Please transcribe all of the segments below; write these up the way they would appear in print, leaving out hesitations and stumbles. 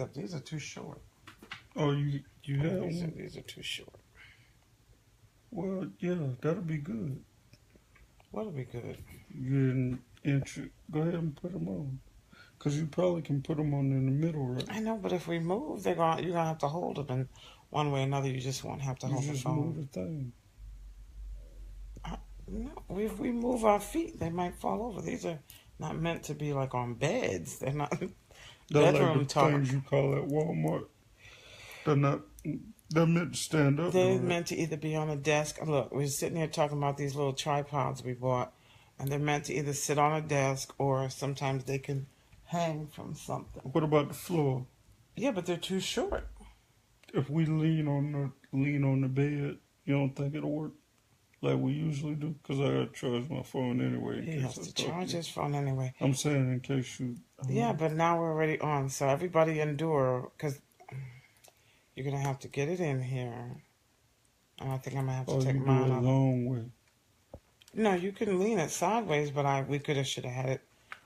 These are too short. Oh, you Yeah, have these are one? these are too short. Well, yeah, that'll be good. What'll be good? You didn't go ahead and put them on. Because you probably can put them on in the middle, right? I know, but if we move, you're gonna have to hold them in one way or another. You just won't have to You hold the just move phone. the thing. No, if we move our feet, they might fall over. These are not meant to be like on beds. They're not They're like the bedroom things talk. you call at Walmart. They're not, they're meant to stand up, though, They're right? meant to either be on a desk. Look, we're sitting here talking about these little tripods we bought, and they're meant to either sit on a desk or sometimes they can hang from something. What about the floor? Yeah, but they're too short. If we lean on the bed, you don't think it'll work like we usually do? Because I gotta charge my phone anyway in He case has I to talk to charge you. his phone anyway. I'm saying in case you. Yeah, but now we're already on, so everybody endure because you're gonna have to get it in here. And I think I'm gonna have to Oh, take you do mine it off. long way. No, you can lean it sideways, but we could have, should have had it,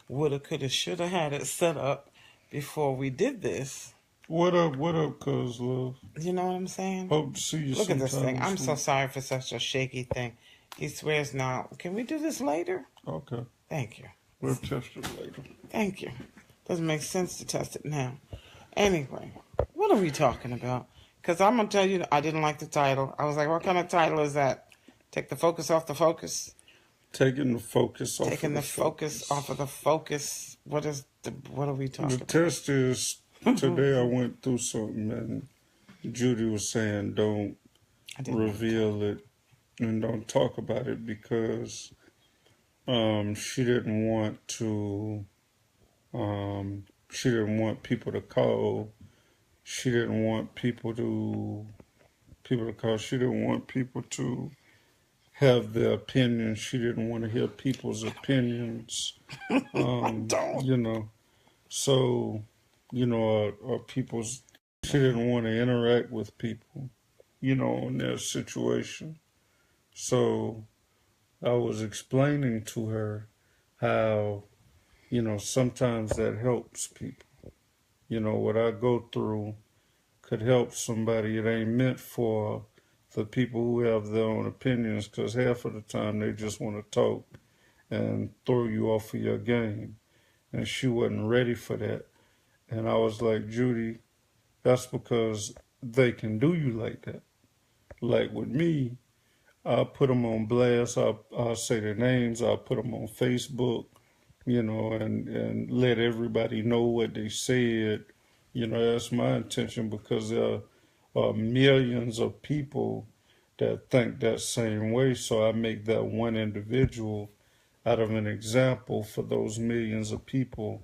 woulda, coulda, shoulda had it set up before we did this. What up? What up, cuz love? You know what I'm saying? Hope to see you Look at this thing. sometime I'm this so week. sorry for such a shaky thing. He swears now. Can we do this later? Okay, Thank you. we'll test it later. Thank you. Doesn't make sense to test it now. Anyway, what are we talking about? Because I'm going to tell you, I didn't like the title. I was like, what kind of title is that? Take the focus off the focus? Taking the focus off Taking of the the focus off of the focus. What are we The talking test is about? today I went through something and Judy was saying don't I didn't want to talk. reveal it and don't talk about it because she didn't want to she didn't want people to call. She didn't want people to call. She didn't want people to have their opinions. She didn't want to hear people's opinions. I don't. You know, so or people's. She didn't want to interact with people, in their situation. So I was explaining to her how sometimes that helps people. What I go through could help somebody. It ain't meant for the people who have their own opinions because half of the time they just want to talk and throw you off of your game. And she wasn't ready for that. And I was like, Judy, that's because they can do you like that. Like with me, I'll put them on blast. I'll say their names. I'll put them on Facebook, and let everybody know what they said. That's my intention because there are millions of people that think that same way. So I make that one individual out of an example for those millions of people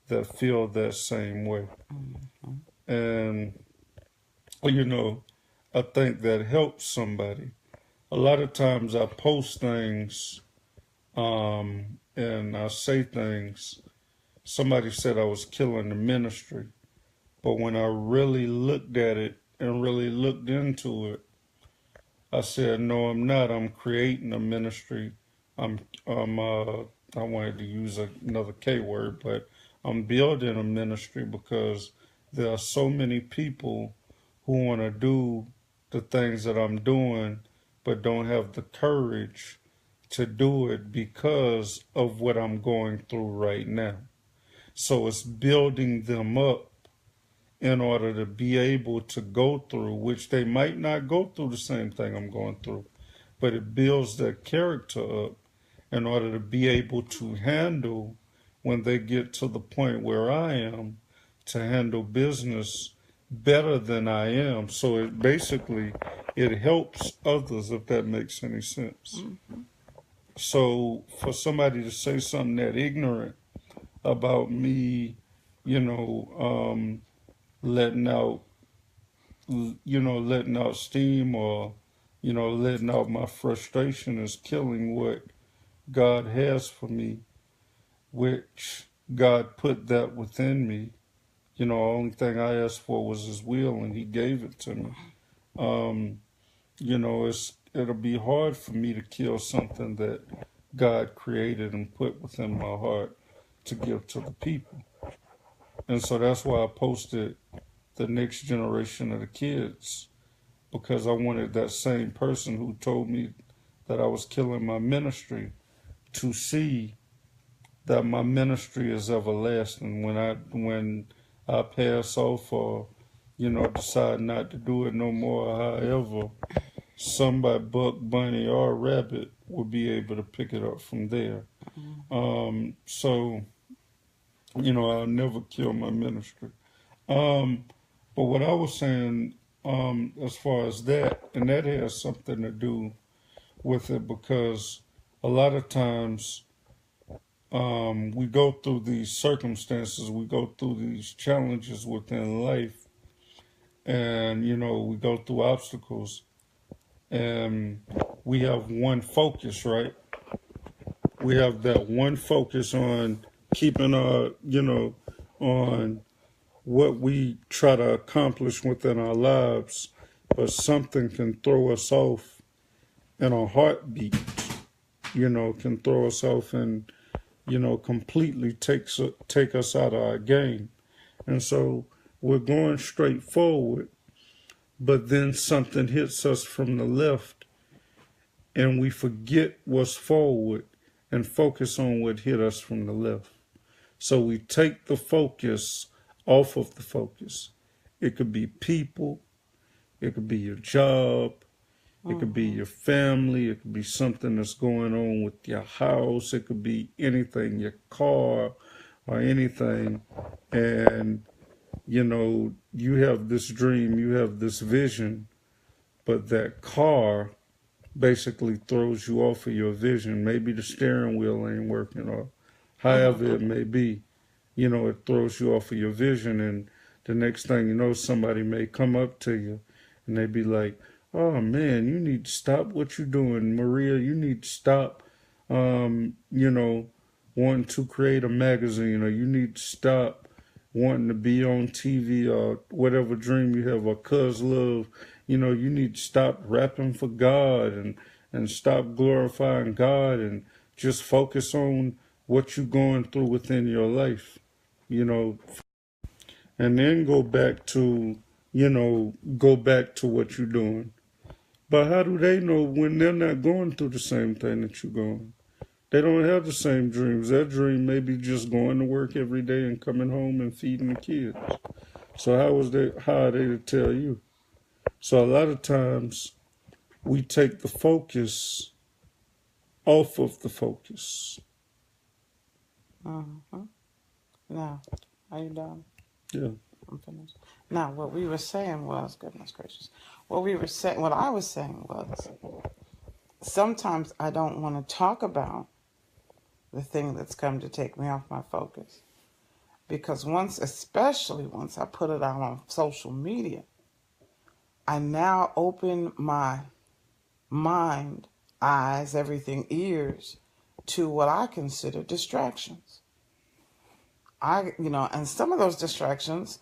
that feel that same way. Mm-hmm. And, I think that helps somebody. A lot of times I post things and I say things. Somebody said I was killing the ministry. But when I really looked at it and really looked into it, I said, no, I'm not. I'm creating a ministry. I wanted to use another K word, but I'm building a ministry because there are so many people who want to do the things that I'm doing, but don't have the courage to do it because of what I'm going through right now. So it's building them up in order to be able to go through, which they might not go through the same thing I'm going through, but it builds their character up in order to be able to handle when they get to the point where I am to handle business better than I am. So it helps others, if that makes any sense. Mm-hmm. So for somebody to say something that ignorant about me, you know, letting out, letting out steam or, letting out my frustration is killing what God has for me, which God put that within me. Only thing I asked for was His will, and He gave it to me. Um, it'll be hard for me to kill something that God created and put within my heart to give to the people. And so that's why I posted the next generation of the kids, because I wanted that same person who told me that I was killing my ministry to see that my ministry is everlasting. When I pass off, or decide not to do it no more, however, somebody, Buck, Bunny, or Rabbit, will be able to pick it up from there. So I'll never kill my ministry. But what I was saying, as far as that, and that has something to do with it, because a lot of times we go through these circumstances, we go through these challenges within life, and we go through obstacles, and we have one focus, right? We have that one focus on keeping our, on what we try to accomplish within our lives, but something can throw us off in a heartbeat, can throw us off and, completely take us out of our game. And so we're going straight forward, but then something hits us from the left and we forget what's forward and focus on what hit us from the left. So we take the focus off of the focus. It could be people, it could be your job, it could be your family, it could be something that's going on with your house, it could be anything, your car or anything. And, you have this dream, you have this vision, but that car basically throws you off of your vision. Maybe the steering wheel ain't working, or however it may be. It throws you off of your vision, and the next thing you know, somebody may come up to you and they be like, oh man, you need to stop what you're doing. Maria, you need to stop, wanting to create a magazine, or you need to stop wanting to be on TV, or whatever dream you have, or cuz love, you need to stop rapping for God and stop glorifying God and just focus on what you're going through within your life, and then go back to what you're doing. But how do they know when they're not going through the same thing that you're going? They don't have the same dreams. Their dream may be just going to work every day and coming home and feeding the kids. So how are they to tell you? So a lot of times we take the focus off of the focus. Now, are you done? Yeah. I'm finished. Now, what we were saying was, goodness gracious, what I was saying was, sometimes I don't want to talk about the thing that's come to take me off my focus. Because especially once I put it out on social media, I now open my mind, eyes, everything, ears, to what I consider distractions. And some of those distractions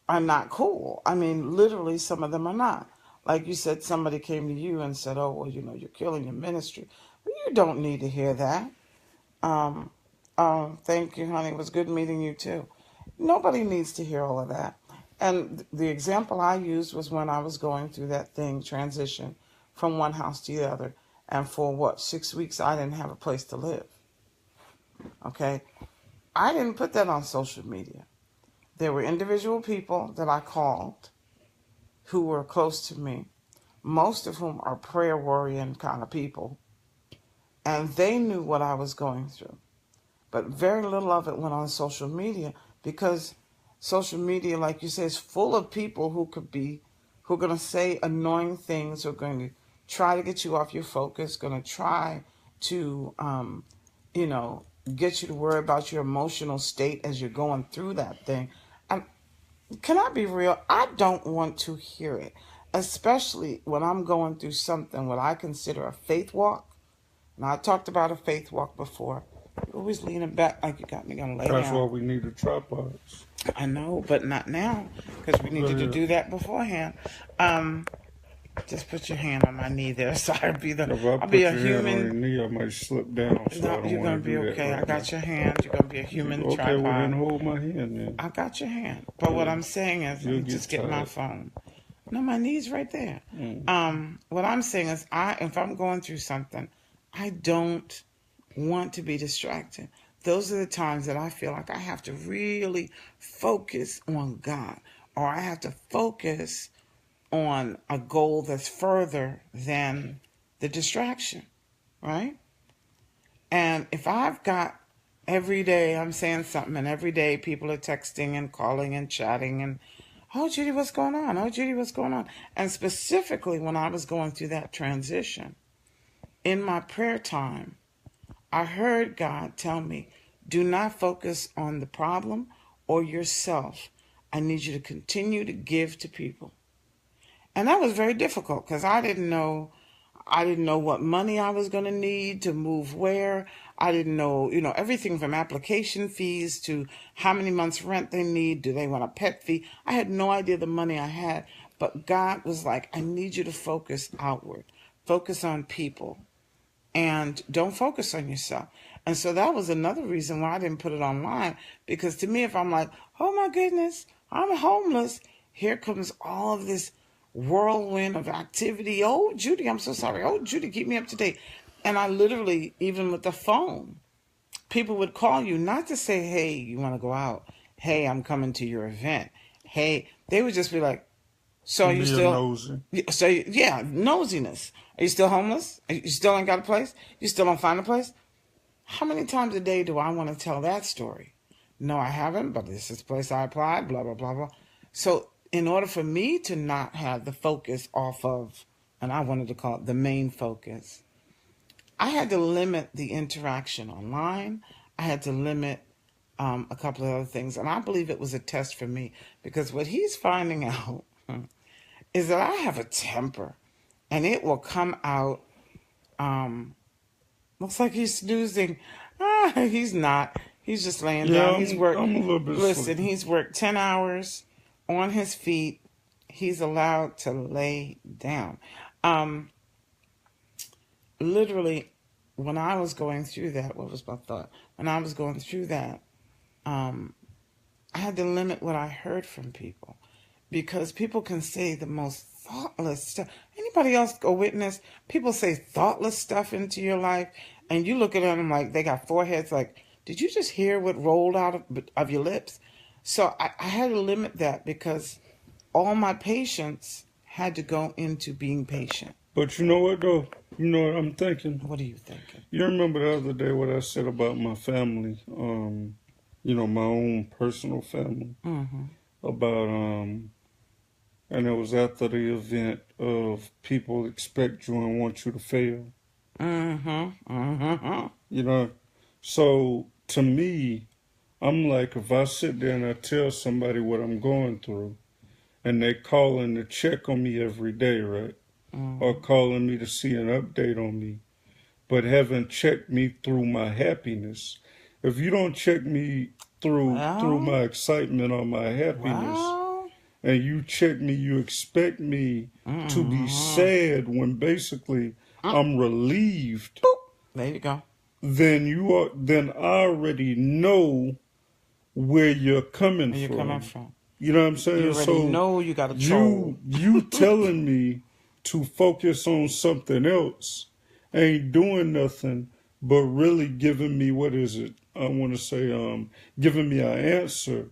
are not cool. I mean, literally, some of them are not. Like you said, somebody came to you and said, oh, well, you're killing your ministry. Well, you don't need to hear that. Thank you, honey. It was good meeting you, too. Nobody needs to hear all of that. And the example I used was when I was going through that transition from one house to the other. And for 6 weeks, I didn't have a place to live. Okay? I didn't put that on social media. There were individual people that I called who were close to me, most of whom are prayer warrior kind of people, and they knew what I was going through. But very little of it went on social media, because social media, like you say, is full of people who are going to say annoying things, who are going to try to get you off your focus, going to try to, get you to worry about your emotional state as you're going through that thing. And can I be real? I don't want to hear it, especially when I'm going through something what I consider a faith walk. And I talked about a faith walk before. You're always leaning back like you got me going to lay down. That's why we need the tripods. I know, but not now, because we needed to do that beforehand. Just put your hand on my knee there, so If I I'll put be a your hand on your human. knee, I might slip down, so I No, don't you're gonna want to be do that okay. I right now. got your hand. You're gonna be a human Okay, well then tripod. hold my hand then. I got your hand. But what Yeah, I'm saying is, let you'll me get just get my tired. phone. No, my knee's right there. What I'm saying is, if I'm going through something, I don't want to be distracted. Those are the times that I feel like I have to really focus on God, or I have to focus on a goal that's further than the distraction, right? And if I've got every day I'm saying something, and every day people are texting and calling and chatting and, oh, Judy, what's going on? Oh, Judy, what's going on? And specifically when I was going through that transition, in my prayer time, I heard God tell me, do not focus on the problem or yourself. I need you to continue to give to people. And that was very difficult because I didn't know what money I was going to need to move where. I didn't know, everything from application fees to how many months rent they need. Do they want a pet fee? I had no idea the money I had. But God was like, I need you to focus outward. Focus on people and don't focus on yourself. And so that was another reason why I didn't put it online. Because to me, if I'm like, oh my goodness, I'm homeless, here comes all of this whirlwind of activity. Oh, Judy, I'm so sorry. Oh, Judy, keep me up to date. And I literally, even with the phone, people would call you not to say, hey, you want to go out? Hey, I'm coming to your event. Hey, they would just be like, so are you Be a still, nosy. so yeah, nosiness. Are you still homeless? You still ain't got a place? You still don't find a place? How many times a day do I want to tell that story? No, I haven't, but this is the place I applied, blah, blah, blah, blah. So in order for me to not have the focus off of, and I wanted to call it the main focus, I had to limit the interaction online. I had to limit a couple of other things. And I believe it was a test for me because what he's finding out is that I have a temper and it will come out. Looks like he's snoozing. He's not. He's just laying Yeah, down. He's worked. I'm a little bit Listen, sleepy. he's worked 10 hours on his feet. He's allowed to lay down. Um, Literally, when I was going through that, what was my thought? When I was going through that, um, I had to limit what I heard from people because people can say the most thoughtless stuff. Anybody else go witness? People say thoughtless stuff into your life, and you look at them like they got foreheads. Like, did you just hear what rolled out of your lips? So I had to limit that because all my patience had to go into being patient. But you know what though? You know what I'm thinking? What are you thinking? You remember the other day what I said about my family? My own personal family. Mm-hmm. About and it was after the event of people expect you and want you to fail. Mm-hmm. Mm-hmm. You know? So to me, I'm like, if I sit there and I tell somebody what I'm going through and they calling to check on me every day, right? Or calling me to see an update on me, but haven't checked me through my happiness. If you don't check me through Well, my excitement or my happiness, well. and you check me, you expect me to be Mm-hmm. sad when basically I'm relieved, Boop. There you go. then I already know where you're coming Where you coming from. from? You know what I'm You saying? already So know you got a troll. you telling me to focus on something else ain't doing nothing but really giving me, what is it? I want to say giving me an answer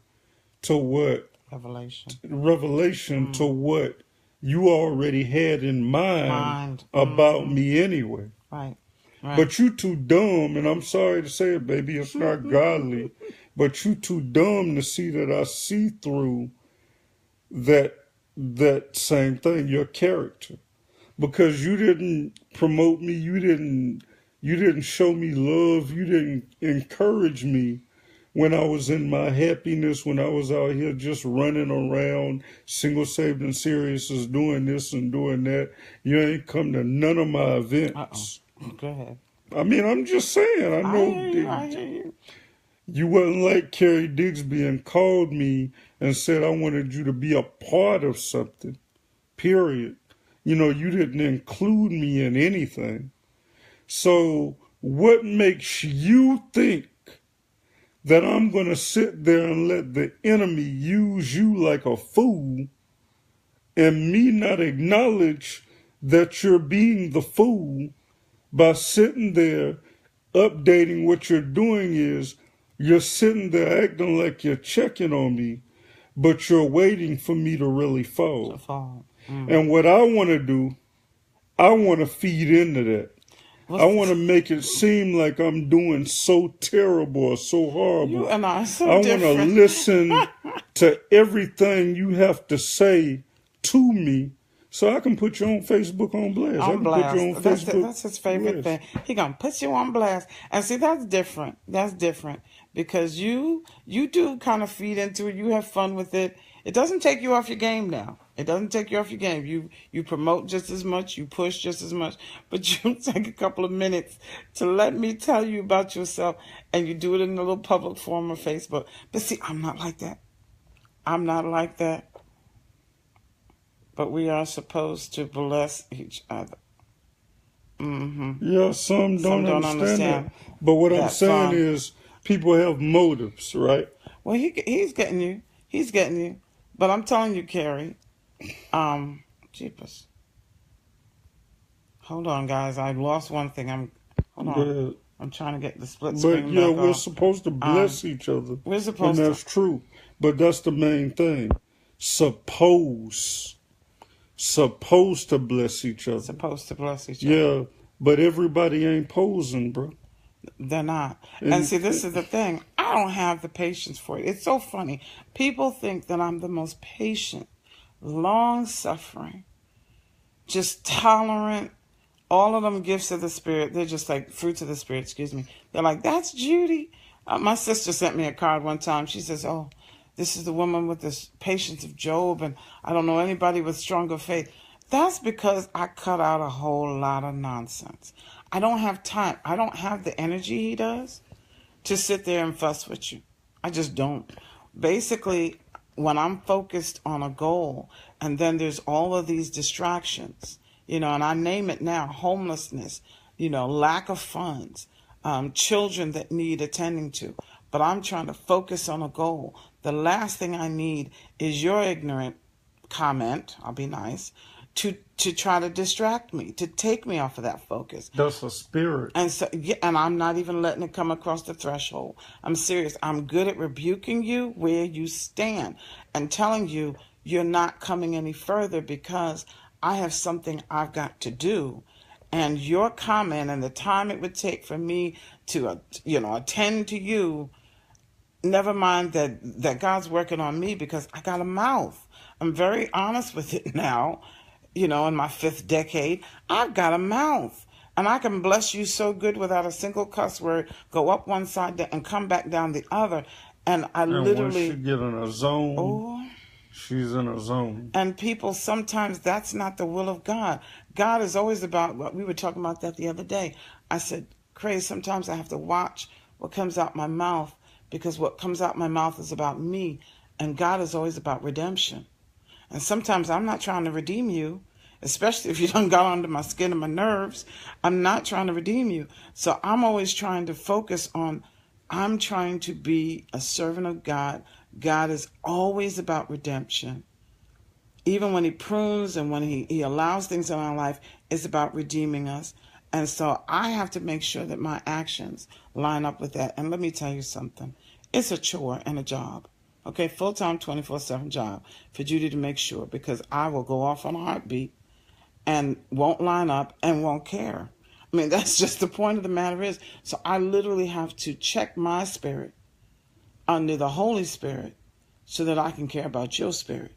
to what Revelation. revelation to what you already had in mind Mind. about me anyway. Right. Right. But you too dumb, and I'm sorry to say it, baby, it's not godly, but you too dumb to see that I see through that same thing, your character. Because you didn't promote me, you didn't show me love, you didn't encourage me when I was in my happiness, when I was out here just running around, single, saved, and serious, is doing this and doing that. You ain't come to none of my Uh-oh. events. Go ahead. I mean, I'm just saying, I I know hear you. I hear you. you wasn't like Carrie Digsby and called me and said, I wanted you to be a part of something, period. You didn't include me in anything. So what makes you think that I'm going to sit there and let the enemy use you like a fool and me not acknowledge that you're being the fool by sitting there updating? What you're doing is you're sitting there acting like you're checking on me, but you're waiting for me to really To fall. fall. And what I want to do, I want to feed into that. I want to make it seem like I'm doing so terrible or so horrible. You and I are so I want to different. listen to everything you have to say to me so I can put you on Facebook on blast. I On can blast. put you on That's Facebook that's his favorite blast. thing. He gonna put you on blast. And see, that's different. That's different because you do kind of feed into it. You have fun with it. It doesn't take you off your game now. It doesn't take you off your game. You promote just as much. You push just as much. But you take a couple of minutes to let me tell you about yourself, and you do it in a little public forum of Facebook. But see, I'm not like that. I'm not like that. But we are supposed to bless each other. Yeah, some don't understand that. But what I'm saying is people have motives, right? Well, he's getting you. He's getting you. But I'm telling you, Carrie, jeepers. Hold on, guys. I lost one thing. Hold on. I'm trying to get the split screen But yeah, back we're off. supposed to bless each other. We're supposed and that's to. true. But that's the main thing. Supposed to bless each other. Supposed to bless each other. Yeah, but everybody ain't posing, bro. They're not. And see, this is the thing. I don't have the patience for it. It's so funny. People think that I'm the most patient, long-suffering, just tolerant, all of them gifts of the Spirit. They're just like fruits of the Spirit, excuse me. They're like, that's Judy. My sister sent me a card one time. She says, oh, this is the woman with the patience of Job, and I don't know anybody with stronger faith. That's because I cut out a whole lot of nonsense. I don't have time. I don't have the energy he does to sit there and fuss with you. I just don't. Basically, when I'm focused on a goal, and then there's all of these distractions, and I name it now, homelessness, lack of funds, children that need attending to, but I'm trying to focus on a goal. The last thing I need is your ignorant comment, I'll be nice, to try to distract me, to take me off of that focus. That's a spirit. And so, yeah, and I'm not even letting it come across the threshold. I'm serious. I'm good at rebuking you where you stand and telling you you're not coming any further because I have something I've got to do. And your comment and the time it would take for me to, attend to you, never mind that God's working on me because I got a mouth. I'm very honest with it now. In my 5th decade, I've got a mouth. And I can bless you so good without a single cuss word, go up one side and come back down the other. And literally... Once she get in a zone, she's in a zone. And people, sometimes that's not the will of God. God is always about, we were talking about that the other day. I said, Craig, sometimes I have to watch what comes out my mouth because what comes out my mouth is about me. And God is always about redemption. And sometimes I'm not trying to redeem you, especially if you done got under my skin and my nerves. I'm not trying to redeem you. So I'm always trying to focus on, I'm trying to be a servant of God. God is always about redemption. Even when he prunes and when he allows things in our life, it's about redeeming us. And so I have to make sure that my actions line up with that. And let me tell you something. It's a chore and a job. Okay, full-time 24/7 job for Judy to make sure, because I will go off on a heartbeat and won't line up and won't care. I mean, that's just the point of the matter is. So I literally have to check my spirit under the Holy Spirit so that I can care about your spirit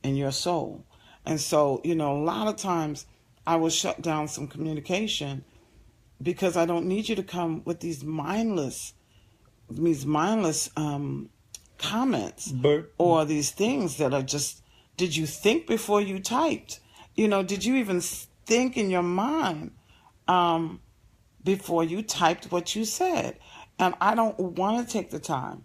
and your soul. And so, a lot of times I will shut down some communication because I don't need you to come with these mindless comments or these things that are just, did you think before you typed? Did you even think in your mind before you typed what you said? And I don't want to take the time.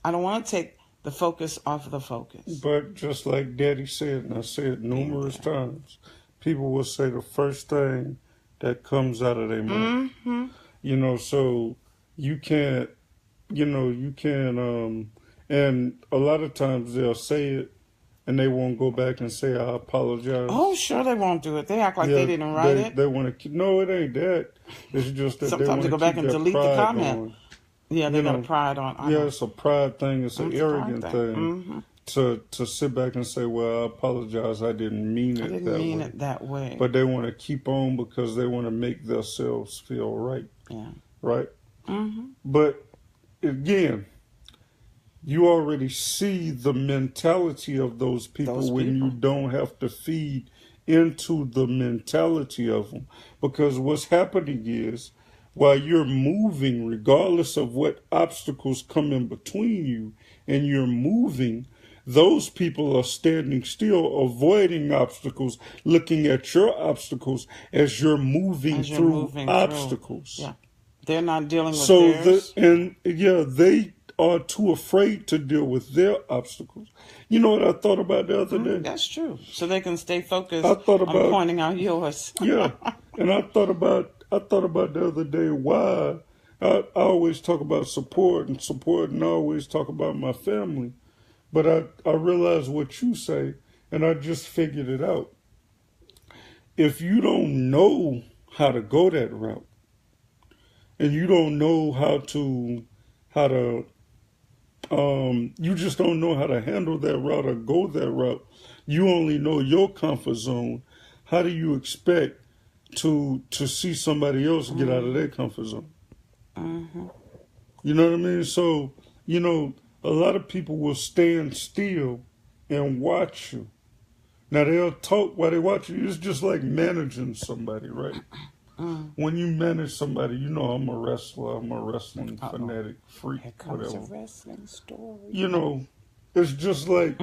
I don't want to take the focus off of the focus. But just like Daddy said, and I said numerous times, people will say the first thing that comes out of their mouth. Mm-hmm. So you can't, you can't, and a lot of times they'll say it and they won't go back and say, I apologize. Oh, sure they won't do it. They act like Yeah, they didn't write it. they want to keep, no, it ain't that. It's just that they Sometimes want they to go back keep and their delete the pride comment. going. Yeah, they You got a know, pride on. I Yeah, know. it's a pride thing. It's an It's a pride arrogant thing. thing to sit back and say, well, I apologize. I didn't mean I it didn't that mean way. it that way. But they want to keep on because they want to make themselves feel right. Yeah. Right? Mm-hmm. But again, you already see the mentality of those people when you don't have to feed into the mentality of them. Because what's happening is, while you're moving, regardless of what obstacles come in between you, and you're moving, those people are standing still, avoiding obstacles, looking at your obstacles as you're moving through obstacles. Yeah. They're not dealing with So theirs. they are too afraid to deal with their obstacles. You know what I thought about the other day? That's true. So they can stay focused I thought on pointing out yours. Yeah, and I thought about the other day why I always talk about support, and I always talk about my family, but I realize what you say, and I just figured it out. If you don't know how to go that route, and you don't know how to you just don't know how to handle that route or go that route. You only know your comfort zone. How do you expect to see somebody else get out of their comfort zone? Mm-hmm. You know what I mean? So, a lot of people will stand still and watch you. Now, they'll talk while they watch you. It's just like managing somebody, right? When you manage somebody, I'm a wrestler. I'm a wrestling fanatic freak. Here comes whatever. a wrestling story. It's just like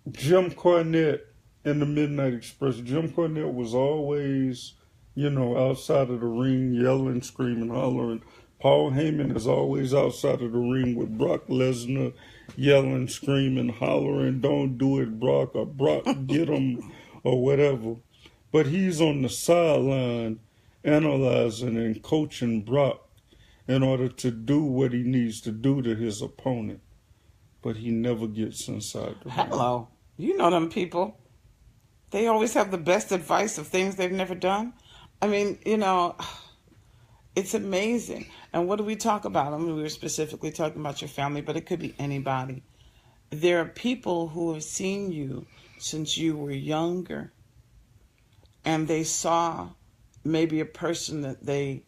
Jim Cornette and the Midnight Express. Jim Cornette was always, outside of the ring, yelling, screaming, hollering. Paul Heyman is always outside of the ring with Brock Lesnar, yelling, screaming, hollering, don't do it, Brock, or Brock, get him, or whatever. But he's on the sideline analyzing and coaching Brock in order to do what he needs to do to his opponent. But he never gets inside the ring. Hello. You know them people. They always have the best advice of things they've never done. I mean, it's amazing. And what do we talk about? I mean, we were specifically talking about your family, but it could be anybody. There are people who have seen you since you were younger, and they saw maybe a person that they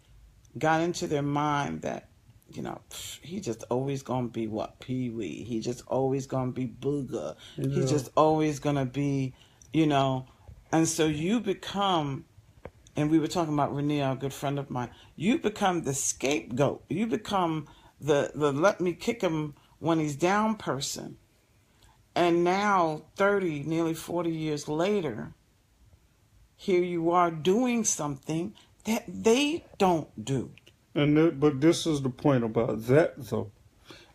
got into their mind that, he just always going to be what? Pee-wee. He just always going to be Booger. Yeah. He just always going to be, And so you become, and we were talking about Renee, a good friend of mine, you become the scapegoat. You become the let me kick him when he's down person. And now, 30, nearly 40 years later, here you are doing something that they don't do. But this is the point about that, though.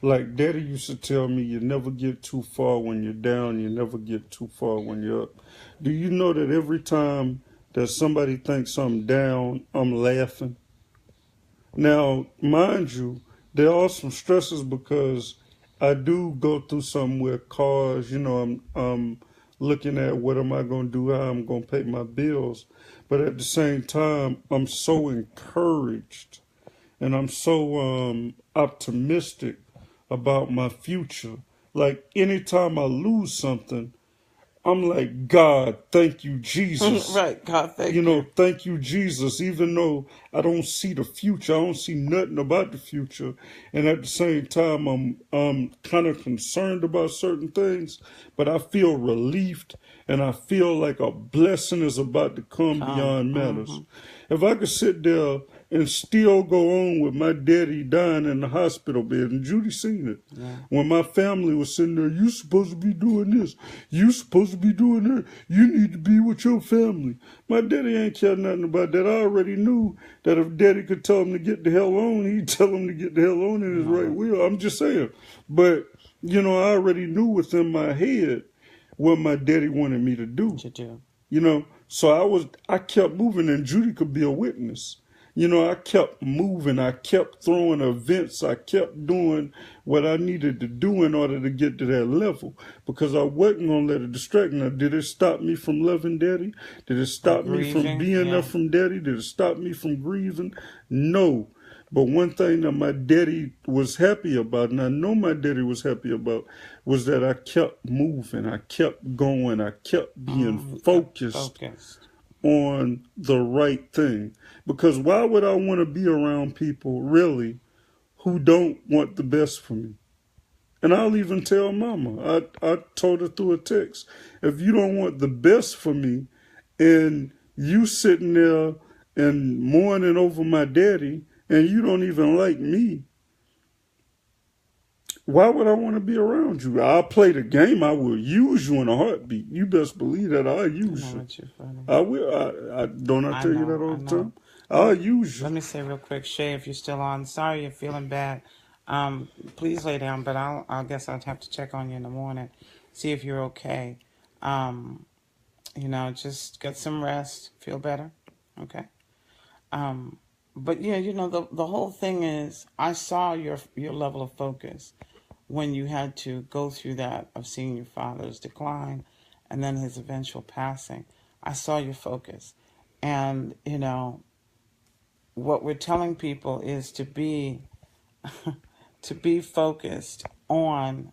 Like Daddy used to tell me, you never get too far when you're down, you never get too far when you're up. Do you know that every time that somebody thinks I'm down, I'm laughing? Now, mind you, there are some stresses because I do go through something with cars, I'm looking at what am I going to do, how I'm going to pay my bills. But at the same time, I'm so encouraged and I'm so optimistic about my future. Like anytime I lose something, I'm like, God, thank you, Jesus. Right, God, thank you. Thank you, Jesus. Even though I don't see the future, I don't see nothing about the future. And at the same time, I'm kind of concerned about certain things, but I feel relieved and I feel like a blessing is about to come beyond matters. If I could sit there and still go on with my daddy dying in the hospital bed, and Judy seen it. Yeah. When my family was sitting there, you supposed to be doing this. You supposed to be doing that. You need to be with your family. My daddy ain't care nothing about that. I already knew that if daddy could tell him to get the hell on, he'd tell him to get the hell on in his right wheel. I'm just saying. But, I already knew within my head. what my daddy wanted me to do. To do. You know, so I kept moving, and Judy could be a witness. You know, I kept moving, I kept throwing events, I kept doing what I needed to do in order to get to that level, because I wasn't going to let it distract me. Now, did it stop me from loving daddy? Did it Or stop me from grieving. being there Yeah. from daddy? Did it stop me from grieving? No. But one thing that my daddy was happy about, and I know my daddy was happy about, was that I kept moving, I kept going, I kept being You kept focused focused. on the right thing. Because why would I want to be around people really who don't want the best for me? And I'll even tell mama, I told her through a text, if you don't want the best for me and you sitting there and mourning over my daddy and you don't even like me, why would I want to be around you? I'll play the game. I will use you in a heartbeat. You best believe that I'll I use know you. what you're funny. I will. I don't I I tell you that know. all I the know. time? I'll use you. Let me say real quick, Shay, if you're still on, sorry you're feeling bad. Please lay down, but I guess I'd have to check on you in the morning, see if you're okay. Um, just get some rest, feel better, okay? Um, but yeah, the whole thing is, I saw your level of focus when you had to go through that of seeing your father's decline and then his eventual passing. I saw your focus, and what we're telling people is to be to be focused on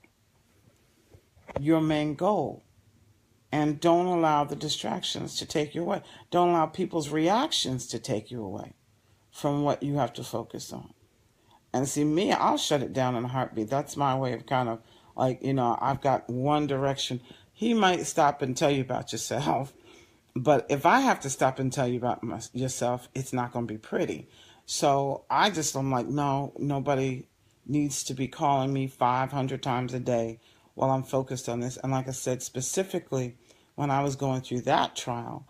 your main goal, and don't allow the distractions to take you away. Don't allow people's reactions to take you away from what you have to focus on. And see, me, I'll shut it down in a heartbeat. That's my way of kind of like, I've got one direction. He might stop and tell you about yourself, but if I have to stop and tell you about yourself, it's not going to be pretty. So I'm like, no, nobody needs to be calling me 500 times a day while I'm focused on this. And like I said, specifically, when I was going through that trial,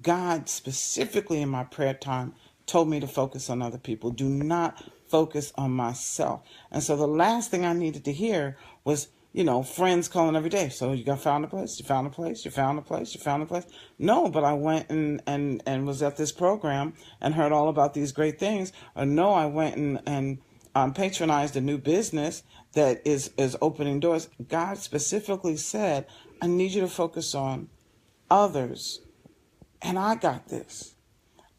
God specifically in my prayer time told me to focus on other people. Do not focus on myself. And so the last thing I needed to hear was, friends calling every day. So you got found a place, you found a place, you found a place, you found a place. No, but I went and was at this program and heard all about these great things. Or no, I went and patronized a new business that is opening doors. God specifically said, I need you to focus on others, and I got this.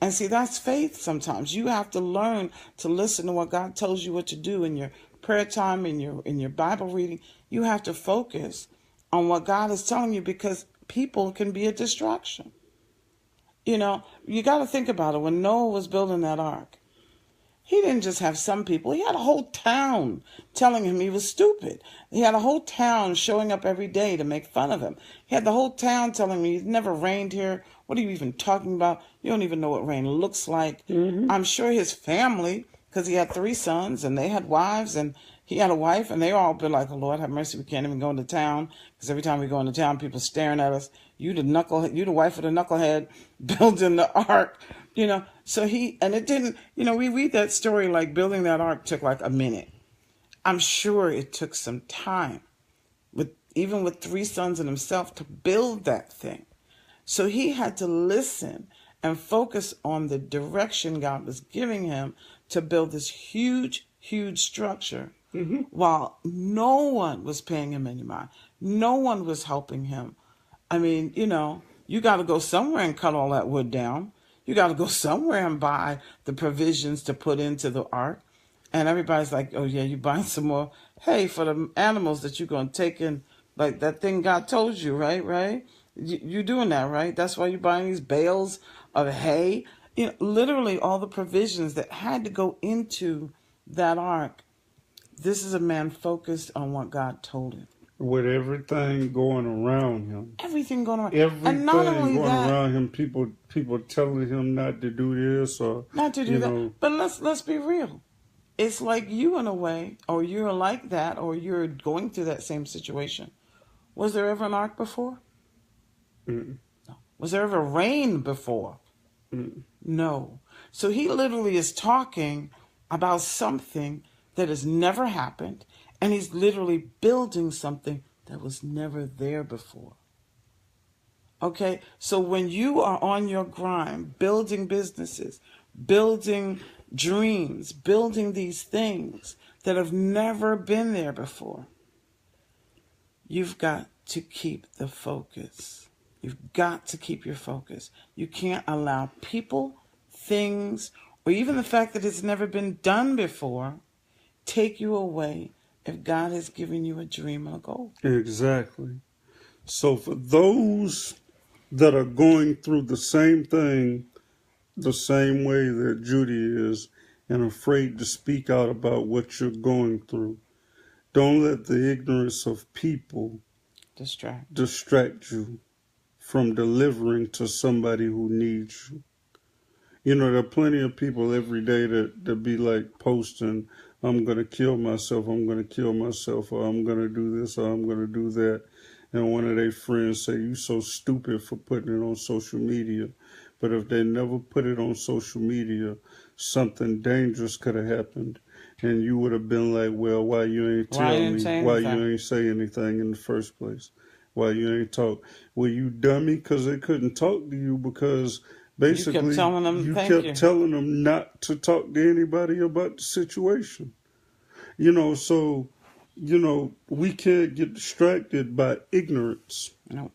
And see, that's faith sometimes. You have to learn to listen to what God tells you what to do in your prayer time, in your Bible reading. You have to focus on what God is telling you, because people can be a distraction. You got to think about it. When Noah was building that ark, he didn't just have some people. He had a whole town telling him he was stupid. He had a whole town showing up every day to make fun of him. He had the whole town telling me, it's never rained here. What are you even talking about? You don't even know what rain looks like. Mm-hmm. I'm sure his family, because he had 3 sons and they had wives and he had a wife, and they all been like, oh, Lord, have mercy, we can't even go into town, because every time we go into town, people staring at us. You the wife of the knucklehead building the ark. So and it didn't, we read that story like building that ark took like a minute. I'm sure it took some time, even with 3 sons and himself, to build that thing. So he had to listen and focus on the direction God was giving him to build this huge, huge structure, while no one was paying him any mind. No one was helping him. I mean, you got to go somewhere and cut all that wood down. You got to go somewhere and buy the provisions to put into the ark. And everybody's like, oh, yeah, you buying some more hay for the animals that you're going to take in, like that thing God told you, right? Right? You're doing that, right? That's why you're buying these bales of hay. Literally all the provisions that had to go into that ark. This is a man focused on what God told him. With everything going around him. Everything going around. Everything And not only going that, around him, people telling him not to do this or not to do that. But let's be real. It's like you in a way, or you're like that, or you're going through that same situation. Was there ever an ark before? Mm. No. Was there ever rain before? Mm. No. So he literally is talking about something that has never happened, and he's literally building something that was never there before. Okay, so when you are on your grind, building businesses, building dreams, building these things that have never been there before, you've got to keep the focus. You've got to keep your focus. You can't allow people, things, or even the fact that it's never been done before take you away if God has given you a dream or a goal. Exactly. So for those that are going through the same thing the same way that Judy is and afraid to speak out about what you're going through, don't let the ignorance of people distract you from delivering to somebody who needs you. You know, there are plenty of people every day that be like posting, I'm going to kill myself, I'm going to kill myself, or I'm going to do this, or I'm going to do that. And one of their friends say, you so stupid for putting it on social media. But if they never put it on social media, something dangerous could have happened. And you would have been like, well, why you ain't tell me? Why you ain't say anything in the first place? Why you ain't talk? Well, you dummy, because they couldn't talk to you because basically you kept telling them not to talk to anybody about the situation. You know, so, you know, we can't get distracted by ignorance. No.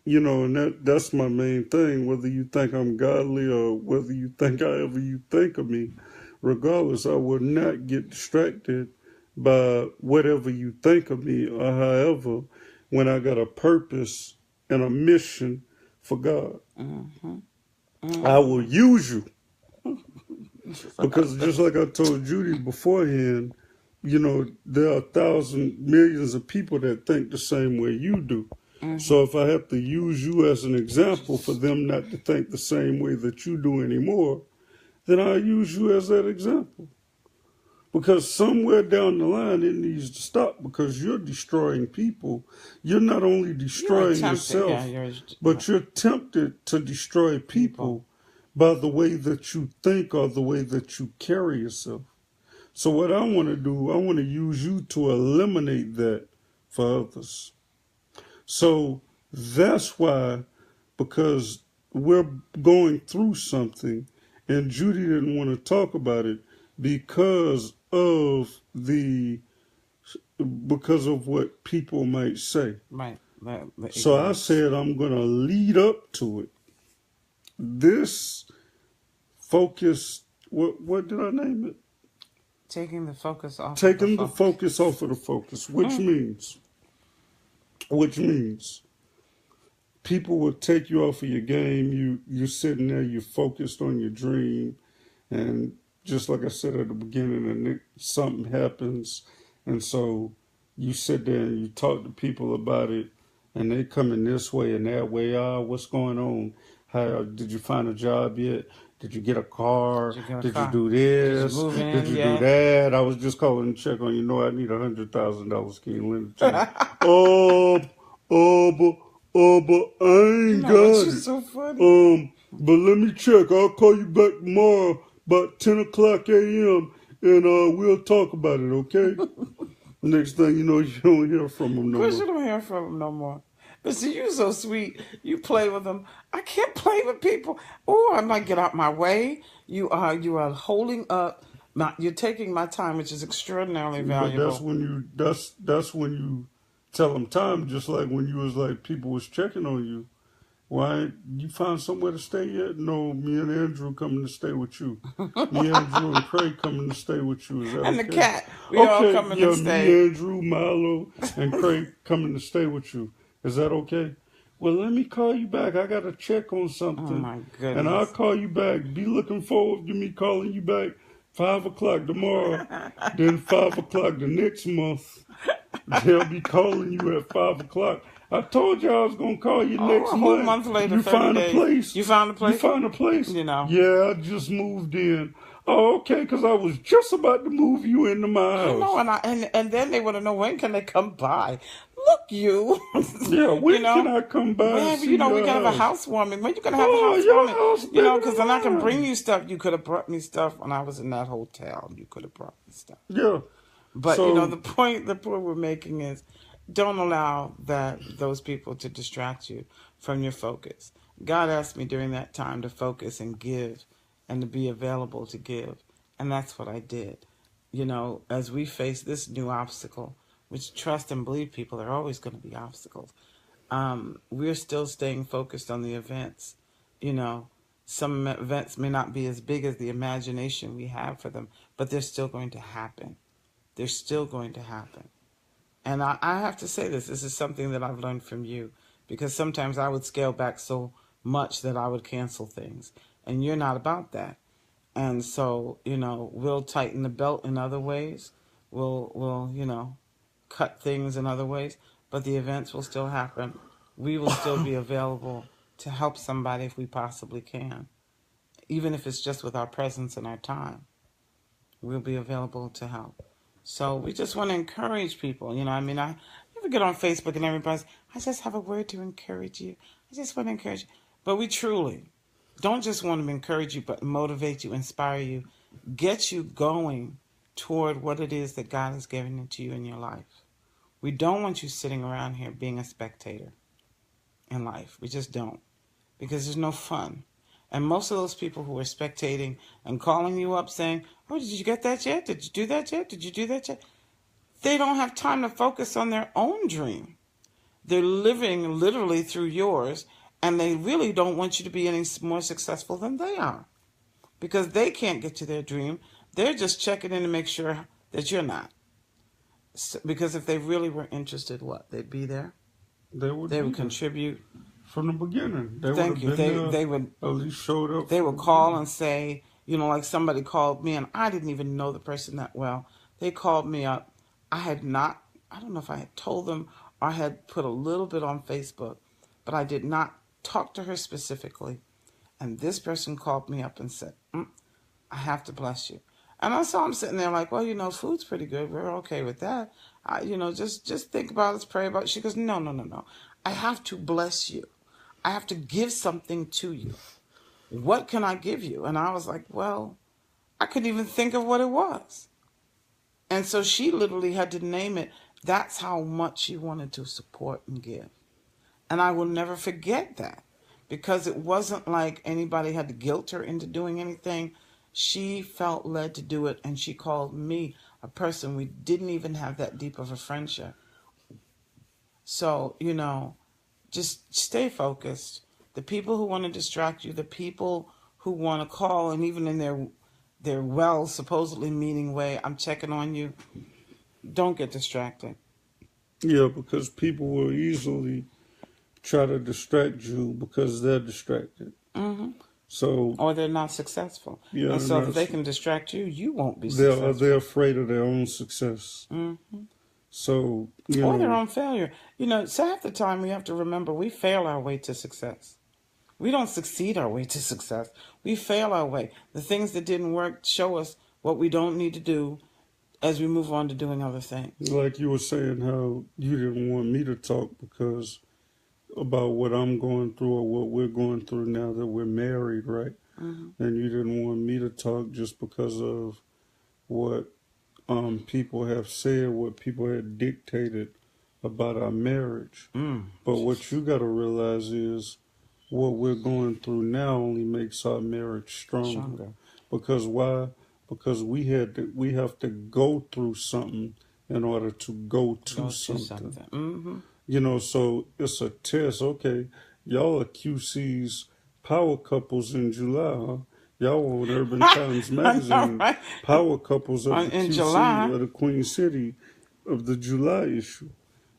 You know, and that's my main thing, whether you think I'm godly or whether you think however you think of me. Regardless, I will not get distracted by whatever you think of me or however when I got a purpose and a mission for God. Mm-hmm. Mm-hmm. I will use you. Because just like I told Judy beforehand, you know, there are thousands, millions of people that think the same way you do. Mm-hmm. So if I have to use you as an example for them not to think the same way that you do anymore, then I'll use you as that example. Because somewhere down the line it needs to stop because you're destroying people. You're not only destroying yourself, but you're tempted to destroy people by the way that you think or the way that you carry yourself. So what I want to do, I want to use you to eliminate that for others. So that's why, because we're going through something, and Judy didn't want to talk about it because of what people might say. Right. So I said I'm going to lead up to it. This focus, what did I name it? Taking the focus off. Taking the focus off of the focus, which means people will take you off of your game. You're sitting there, you're focused on your dream, and just like I said at the beginning, and something happens, and so you sit there and you talk to people about it, and they come in this way and that way. What's going on? How did you find a job yet? Did you get a car? Did you do this? Did you do that? I was just calling to check on you. Know I need $100,000. Can you lend it to me? But I ain't got it. So funny. But let me check. I'll call you back tomorrow about 10 o'clock a.m. and we'll talk about it, okay? Next thing you know, you don't hear from them no more. Of course you don't hear from them no more. But see, you're so sweet. You play with them. I can't play with people. Oh, I might get out my way. You are holding up. You're taking my time, which is extraordinarily valuable. But that's when you tell them time. Just like when you was like people was checking on you. Why you found somewhere to stay yet? No, me and Andrew coming to stay with you. Me, Andrew, and Craig coming to stay with you. Is that and okay? The cat. We all coming to stay. Me, Andrew, Milo, and Craig coming to stay with you. Is that okay? Well, let me call you back. I got to check on something. Oh, my goodness. And I'll call you back. Be looking forward to me calling you back 5 o'clock tomorrow. Then 5 o'clock the next month. They'll be calling you at 5 o'clock. I told you I was going to call you next month. A whole month later, You found a place? You found a place? You found a place? You know. Yeah, I just moved in. Oh, okay, because I was just about to move you into my house. I know, and then they want to know, when can they come by? Look, you. Yeah, when can I come by? We're going to have a housewarming. When you going to have a housewarming? Because then I can bring you stuff. You could have brought me stuff when I was in that hotel. You could have brought me stuff. Yeah. But, the point we're making is, don't allow those people to distract you from your focus. God asked me during that time to focus and give and to be available to give. And that's what I did. You know, as we face this new obstacle, which trust and believe people, there are always going to be obstacles. We're still staying focused on the events. You know, some events may not be as big as the imagination we have for them, but they're still going to happen. They're still going to happen. And I have to say this is something that I've learned from you, because sometimes I would scale back so much that I would cancel things. And you're not about that. And so, you know, we'll tighten the belt in other ways. We'll, you know, cut things in other ways, but the events will still happen. We will still be available to help somebody if we possibly can, even if it's just with our presence and our time. We'll be available to help. So we just want to encourage people. You know, I mean, I never get on Facebook and everybody's, I just have a word to encourage you. I just want to encourage you. But we truly don't just want to encourage you, but motivate you, inspire you, get you going toward what it is that God has given to you in your life. We don't want you sitting around here being a spectator in life. We just don't, because there's no fun. And most of those people who are spectating and calling you up saying, oh, did you get that yet? Did you do that yet? Did you do that yet? They don't have time to focus on their own dream. They're living literally through yours, and they really don't want you to be any more successful than they are, because they can't get to their dream. They're just checking in to make sure that you're not. So, because if they really were interested, what? They'd be there. They would contribute from the beginning. They Thank you. They would at least showed up. They would call and say, you know, like somebody called me, and I didn't even know the person that well. They called me up. I don't know if I had told them or I had put a little bit on Facebook, but I did not talk to her specifically. And this person called me up and said, I have to bless you. And I saw him sitting there like, well, you know, food's pretty good. We're okay with that. You know, just think about it, pray about it. She goes, no. I have to bless you. I have to give something to you. What can I give you? And I was like, well, I couldn't even think of what it was. And so she literally had to name it. That's how much she wanted to support and give. And I will never forget that, because it wasn't like anybody had to guilt her into doing anything. She felt led to do it, and she called me, a person we didn't even have that deep of a friendship. So, you know, just stay focused. The people who want to distract you, the people who want to call, and even in their well, supposedly meaning way, I'm checking on you, don't get distracted. Yeah, because people will easily try to distract you because they're distracted. Mm-hmm. So, or they're not successful. Yeah, and so if they can distract you, you won't be successful. They're afraid of their own success. Mm-hmm. So, or their own failure. You know, so half the time we have to remember we fail our way to success. We don't succeed our way to success. We fail our way. The things that didn't work show us what we don't need to do as we move on to doing other things. Like you were saying how you didn't want me to talk because about what I'm going through or what we're going through now that we're married, right? Mm-hmm. And you didn't want me to talk just because of what people have said, what people had dictated about our marriage. But what you got to realize is what we're going through now only makes our marriage stronger. Because why? Because we have to go through something in order to go to something. Mm-hmm. You know, so it's a test. Okay, y'all are QC's power couples in July, huh? Y'all were on Urban Times Magazine, right? Power couples of the QC July. of the Queen City of the July issue.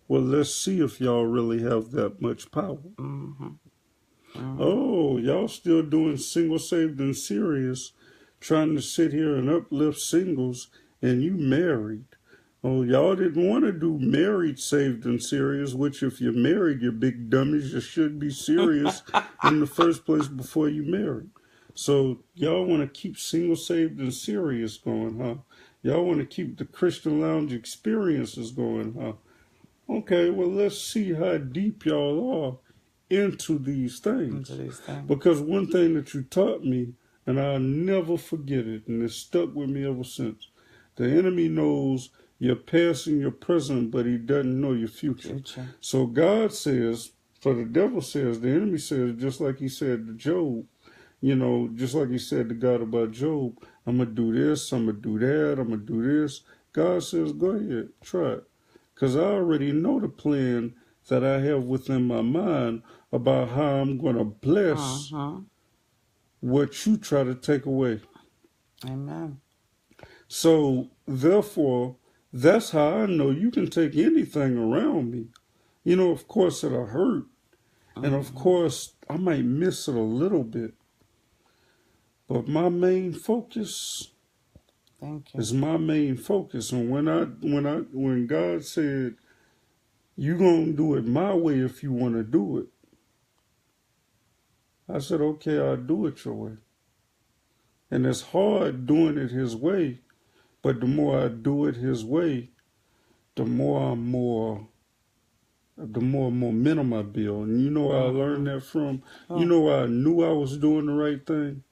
Well, let's see if y'all really have that much power. Mm-hmm. Mm-hmm. Oh, y'all still doing Single, Saved, and Serious, trying to sit here and uplift singles, and you married. Oh, y'all didn't want to do Married, Saved, and Serious, which if you're married, you big dummies, you should be serious in the first place before you married. So y'all want to keep Single, Saved, and Serious going, huh? Y'all want to keep the Christian Lounge experiences going, huh? Okay, well, let's see how deep y'all are into these things. Because one thing that you taught me, and I'll never forget it, and it's stuck with me ever since, the enemy knows your past and your present, but he doesn't know your future. So God says, for the devil says, the enemy says, just like he said to Job, just like he said to God about Job, I'm going to do this, I'm going to do that, I'm going to do this. God says, go ahead, try it. Because I already know the plan that I have within my mind about how I'm going to bless what you try to take away. Amen. So, therefore, that's how I know you can take anything around me. Of course, it'll hurt. And of course, I might miss it a little bit. But my main focus is my main focus. And when God said, you're going to do it my way if you want to do it, I said, okay, I'll do it your way. And it's hard doing it his way, but the more I do it his way, the more momentum I build. And where I learned that from? Where I knew I was doing the right thing?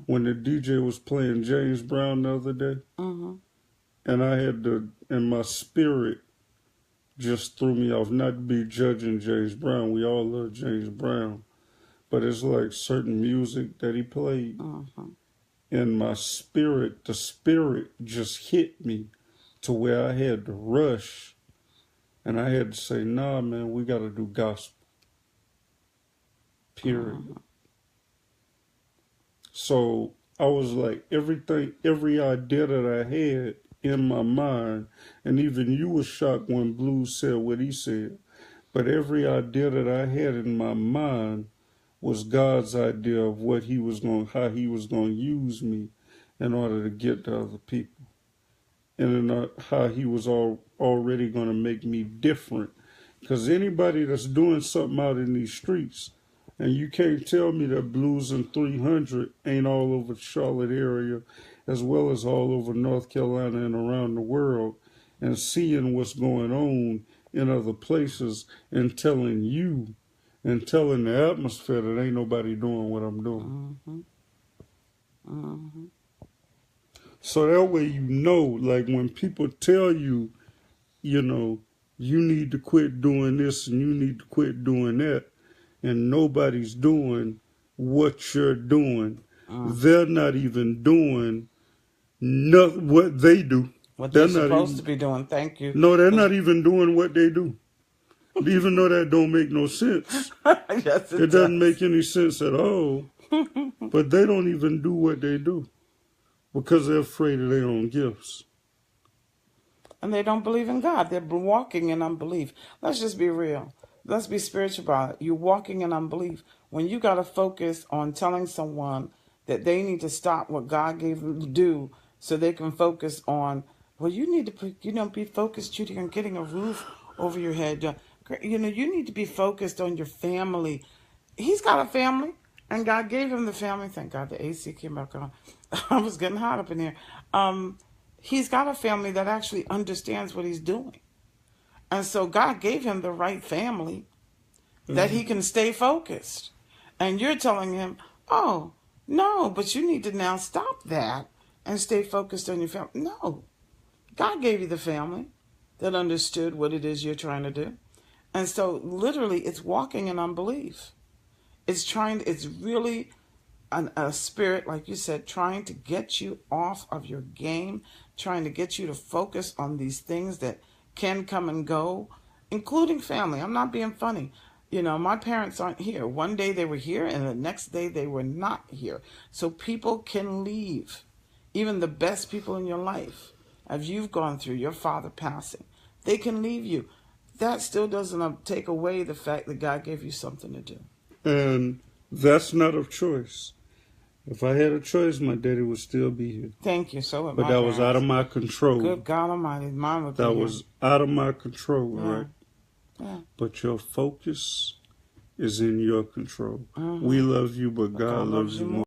When the DJ was playing James Brown the other day. And I had and my spirit just threw me off, not to be judging James Brown. We all love James Brown. But it's like certain music that he played. And my spirit, the spirit just hit me to where I had to rush. And I had to say, nah, man, we got to do gospel. Period. So I was like, every idea that I had in my mind, and even you were shocked when Blues said what he said, but every idea that I had in my mind was God's idea of how he was going to use me in order to get to other people. And how he was already going to make me different. Because anybody that's doing something out in these streets, and you can't tell me that Blues and 300 ain't all over the Charlotte area, as well as all over North Carolina and around the world, and seeing what's going on in other places and telling you and telling the atmosphere that ain't nobody doing what I'm doing. So that way like when people tell you, you need to quit doing this and you need to quit doing that, and nobody's doing what you're doing. They're not even doing what they do. What they're supposed to be doing. Thank you. No, they're not even doing what they do. Even though that don't make no sense. Yes, it doesn't make any sense at all. But they don't even do what they do because they're afraid of their own gifts. And they don't believe in God. They're walking in unbelief. Let's just be real. Let's be spiritual about it. You're walking in unbelief. When you got to focus on telling someone that they need to stop what God gave them to do so they can focus on, well, you need to be focused, Judy, on getting a roof over your head. You need to be focused on your family. He's got a family, and God gave him the family. Thank God the AC came back on. I was getting hot up in here. He's got a family that actually understands what he's doing. And so God gave him the right family that he can stay focused. And you're telling him, oh, no, but you need to now stop that and stay focused on your family. No, God gave you the family that understood what it is you're trying to do. And so literally it's walking in unbelief. It's really a spirit, like you said, trying to get you off of your game, trying to get you to focus on these things that can come and go, including family. I'm not being funny. My parents aren't here. One day they were here and the next day they were not here. So people can leave. Even the best people in your life, as you've gone through, your father passing, they can leave you. That still doesn't take away the fact that God gave you something to do. And that's not a choice. If I had a choice, my daddy would still be here. Thank you. So would but that was out of my control. Good God Almighty, mine would be here. That was out of my control, right? Yeah. But your focus is in your control. We love you, but God loves you more.